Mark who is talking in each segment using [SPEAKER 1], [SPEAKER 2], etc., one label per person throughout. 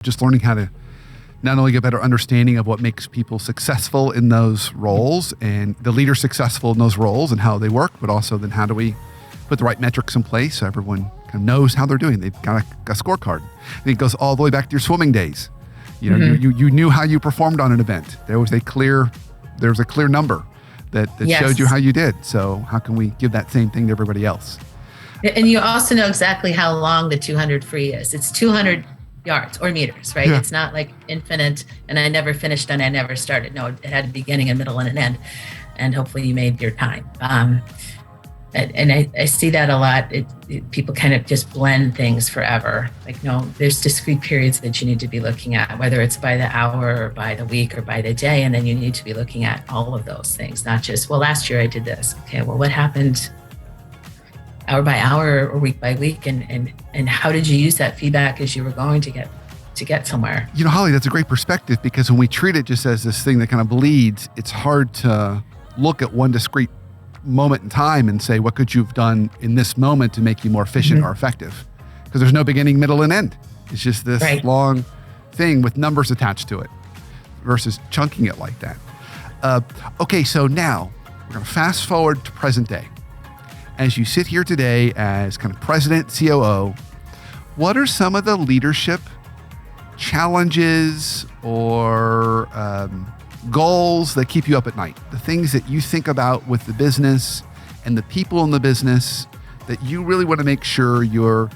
[SPEAKER 1] just learning how to not only get a better understanding of what makes people successful in those roles and the leader successful in those roles and how they work, but also then how do we put the right metrics in place so everyone kind of knows how they're doing. They've got a scorecard. And it goes all the way back to your swimming days. You know, you knew how you performed on an event. There was a clear number that showed you how you did. So how can we give that same thing to everybody else?
[SPEAKER 2] And you also know exactly how long the 200 free is. It's 200 yards or meters, right? Yeah. It's not like infinite and I never finished and I never started. No, it had a beginning, a middle, and an end. And hopefully you made your time. And I see that a lot. People kind of just blend things forever. Like, no, there's discrete periods that you need to be looking at, whether it's by the hour or by the week or by the day. And then you need to be looking at all of those things, not just, well, last year I did this. Okay, well, what happened hour by hour or week by week? And how did you use that feedback as you were going to get somewhere?
[SPEAKER 1] You know, Holly, that's a great perspective, because when we treat it just as this thing that kind of bleeds, it's hard to look at one discrete moment in time and say, what could you have done in this moment to make you more efficient or effective? Because there's no beginning, middle, and end. It's just this long thing with numbers attached to it versus chunking it like that. Okay, so now we're going to fast forward to present day. As you sit here today as kind of president, COO, what are some of the leadership challenges or goals that keep you up at night? The things that you think about with the business and the people in the business that you really want to make sure you're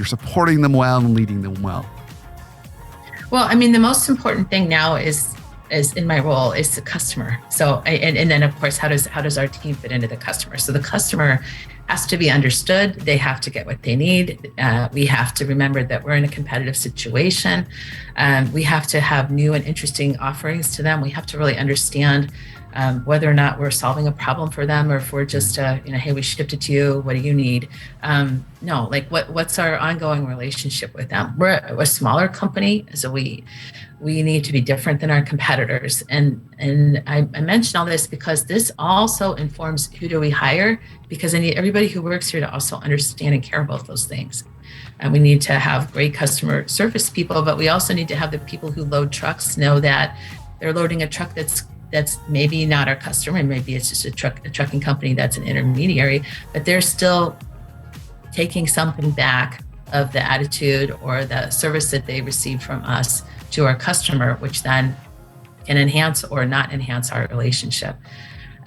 [SPEAKER 1] supporting them well and leading them well?
[SPEAKER 2] Well, I mean, the most important thing now is in my role is the customer. So, and then of course, how does our team fit into the customer? So the customer has to be understood. They have to get what they need. We have to remember that we're in a competitive situation. We have to have new and interesting offerings to them. We have to really understand whether or not we're solving a problem for them, or if we're just, hey, we shipped it to you. What do you need? No, like what's our ongoing relationship with them? We're a smaller company, so we need to be different than our competitors. And I mention all this because this also informs who do we hire, because I need everybody who works here to also understand and care about those things. And we need to have great customer service people, but we also need to have the people who load trucks know that they're loading a truck that's maybe not our customer, and maybe it's just a trucking company that's an intermediary, but they're still taking something back of the attitude or the service that they received from us to our customer, which then can enhance or not enhance our relationship.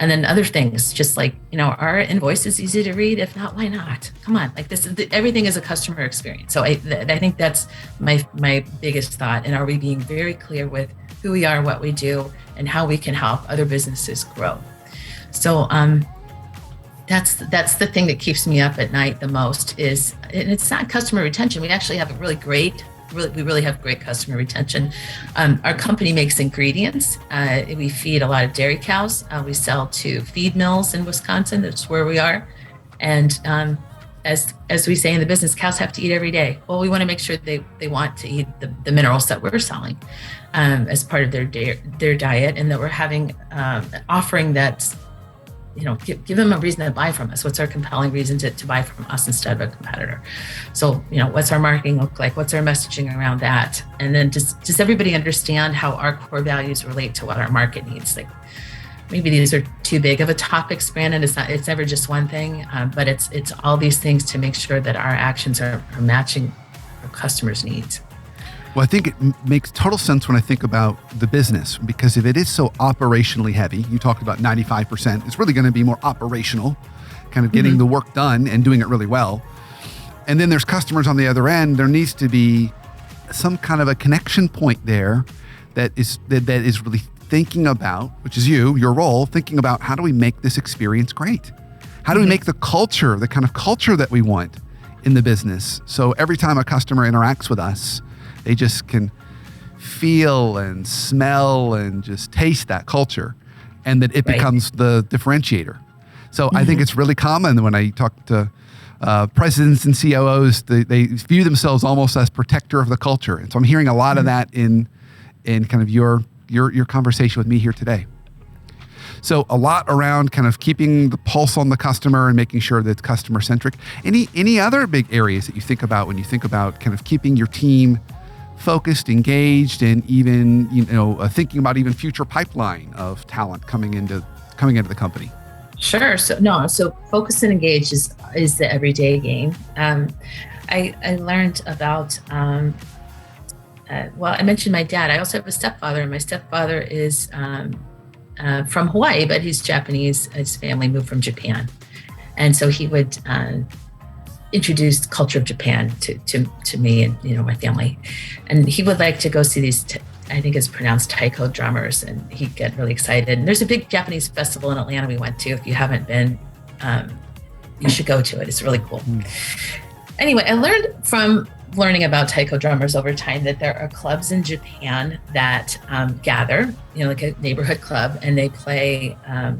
[SPEAKER 2] And then other things, just like, our invoice is easy to read. If not, why not? Come on, like everything is a customer experience. So I think that's my biggest thought. And are we being very clear with who we are, what we do, and how we can help other businesses grow? So that's the thing that keeps me up at night the most is, and it's not customer retention. We actually have we really have great customer retention. Our company makes ingredients. We feed a lot of dairy cows. We sell to feed mills in Wisconsin. That's where we are. And as we say in the business, cows have to eat every day. Well, we want to make sure they want to eat the minerals that we're selling as part of their diet, and that we're having an offering that's, give them a reason to buy from us. What's our compelling reason to buy from us instead of a competitor? So, what's our marketing look like? What's our messaging around that? And then does everybody understand how our core values relate to what our market needs? Like, maybe these are too big of a topic, Brandon. It's never just one thing, but it's all these things to make sure that our actions are matching our customers' needs.
[SPEAKER 1] Well, I think it makes total sense when I think about the business, because if it is so operationally heavy, you talked about 95%, it's really going to be more operational, kind of getting the work done and doing it really well. And then there's customers on the other end. There needs to be some kind of a connection point there that is really thinking about, which is your role, thinking about how do we make this experience great? How do we make the kind of culture that we want in the business? So every time a customer interacts with us, they just can feel and smell and just taste that culture, and that it becomes the differentiator. So I think it's really common when I talk to presidents and COOs, they view themselves almost as protector of the culture. And so I'm hearing a lot of that in kind of your conversation with me here today. So a lot around kind of keeping the pulse on the customer and making sure that it's customer centric. Any other big areas that you think about when you think about kind of keeping your team focused, engaged, and even thinking about even future pipeline of talent coming into the company?
[SPEAKER 2] Sure. So focus and engage is the everyday game. I learned about. I mentioned my dad. I also have a stepfather, and my stepfather is from Hawaii, but he's Japanese. His family moved from Japan, and so he would introduce culture of Japan to me and my family, and he would like to go see these. I think it's pronounced taiko drummers, and he'd get really excited. And there's a big Japanese festival in Atlanta we went to. If you haven't been, you should go to it. It's really cool. Anyway, I learned from learning about taiko drummers over time that there are clubs in Japan that gather, like a neighborhood club, and they play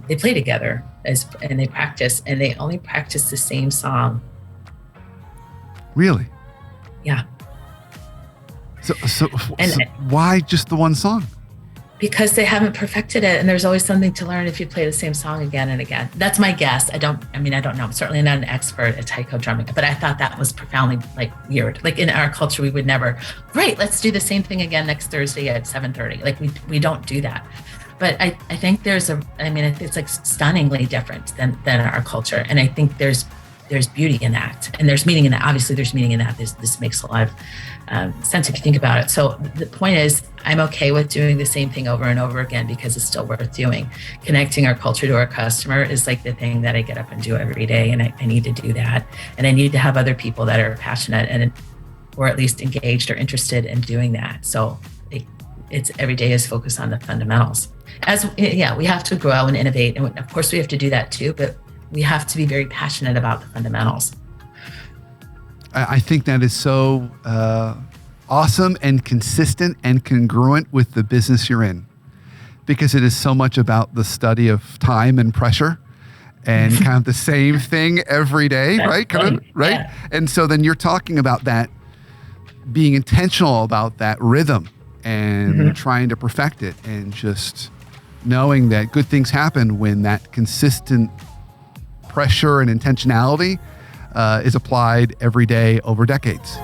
[SPEAKER 2] together and they practice, and they only practice the same song.
[SPEAKER 1] Really?
[SPEAKER 2] Yeah.
[SPEAKER 1] So why just the one song?
[SPEAKER 2] Because they haven't perfected it, and there's always something to learn if you play the same song again and again. That's my guess. I don't know. I'm certainly not an expert at taiko drumming, but I thought that was profoundly weird. Like in our culture, we would never, great, let's do the same thing again next Thursday at 7:30. Like we don't do that. But I think it's like stunningly different than our culture. And I think there's beauty in that, and there's meaning in that. Obviously, there's meaning in that. This makes a lot of sense if you think about it. So the point is, I'm okay with doing the same thing over and over again because it's still worth doing. Connecting our culture to our customer is like the thing that I get up and do every day, and I need to do that. And I need to have other people that are passionate or at least engaged or interested in doing that. So it's every day is focused on the fundamentals. We have to grow and innovate, and of course we have to do that too. But we have to be very passionate about the fundamentals.
[SPEAKER 1] I think that is so awesome and consistent and congruent with the business you're in, because it is so much about the study of time and pressure and kind of the same thing every day, right? Right? Yeah. And so then you're talking about that, being intentional about that rhythm and trying to perfect it, and just knowing that good things happen when that consistent pressure and intentionality is applied every day over decades.